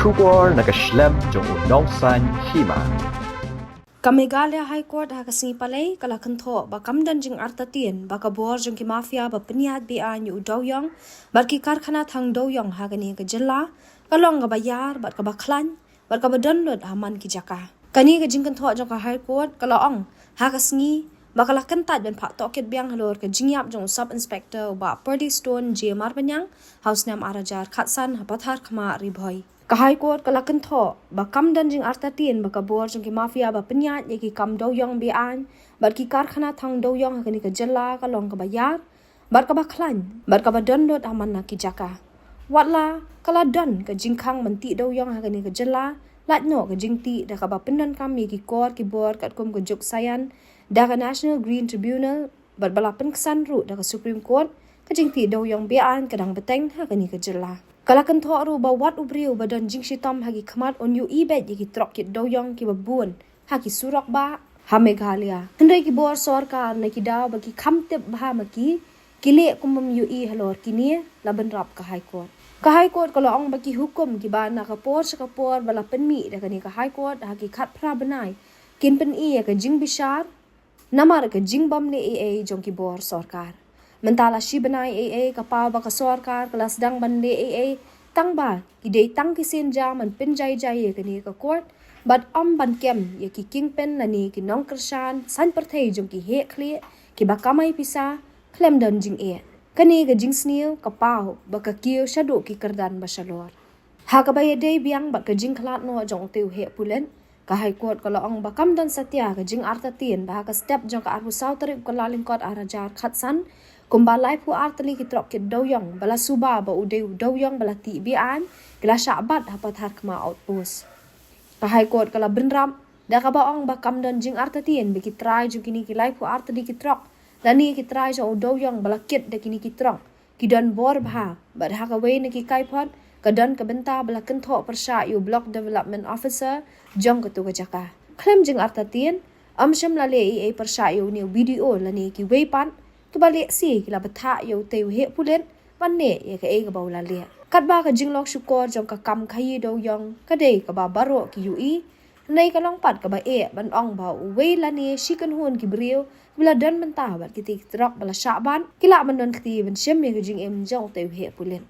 Shubor nakaslem jong unongsan hima. Kameghalaya High Court hakasni palay kalakantho ba kamdan jing artatien ba kabor jong ki mafia ba peniat bi an yu dowyong bar ki karkhana thang dowyong hagani ka jilla kalong ga bayar bat ka baklan bat ka badonlod haman ki jaka kani ka jing kantho jong ka High Court kalaong hakasni ba kalakantat ben phak toket biang halor ka jingyap jong sub inspector ba Purdy Stone JMR banyang house nam arajar khatsan hapathar khama ribhoi ka High Court kalakantho ba kamdan jing artatien ba kabor jong ki mafia ba peniat ye ki kam dowyong bi an bat ki karkhana thang dowyong hakani ka jilla kalong ka bayar bat ka baklan bat ka badonlod haman na ki jaka watla kala don ka jingkhang menti dowyong hakani ka jilla latno ka jingti da ka ba pendan kam ye ki court ki board kat kum ka juk sayan da ka National Green Tribunal bat balapan kesan ru da ka Supreme Court ka jingti dowyong bi an kadang beteng hakani ka jilla kalakan thoru ba wat ubriu ba don jing shitom hagi khamat on yu ibet yaki trok kit doyong ki babun hagi surak ba ha Meghalaya hendai ki bor sarkar na ki daw ba ki khamtep ba maki kile kumam yu I halor kini laban rap ka High Court kalau ong ba ki hukum ki ba na ka por sa ka por bala penmi da kani ka High Court hagi khat phra banai kin pen I ka jing bishar namar ka jing bam le AA jong ki bor sarkar mentala shi banai AA kapau ba ka sarkar kelas dang ban le AA tang ba ki dei tang ki sen ja man pen jai jai ye kani ka court but ban kem ye ki king pen na ni ki nong kershan san perthei jong ki he khle ki ba kamai pisa klem don jing e kani ga jing snil kapau ba ka kiu shadu ki kardan ba shalor ha ka ba ye dei biang ba ka jing khlat no jong teu he pulen ka High Court kalau ong ba kam don satya ka jing artatien ba ka step jong ka arhu sau tarip ko lalin kot arajar khatsan kumbalai pu artali ki trok ki doyong bala suba ba ude doyong bala ti bian kila syabat hapat har kema outpost ka High Court kala benram da ka ba ong ba kam don jing artatien bi ki try ju kini ki lai pu artali ki trok dani ki try jo doyong bala kit da kini ki trok ki don bor bha ba ha ka we ne ki kai phot ka don ka benta bala kentho persha yu block development officer jong ka tu ka jaka klem jing artatien amsham la le I persha yu ni video la ni ki we pan kebalik si kila betha yo teu he pulen wanne ye ka e ka baula le kat ba ka jinglok shukor jong ka kam khai do yong ka de ka ba baro ki ui nei ka long pat ka ba e ban ong ba we la ni shikan hun ki brio bila dan menta ba ki tik trok bala shaban kila man don khti ben shem ye ka jing em jong teu he pulen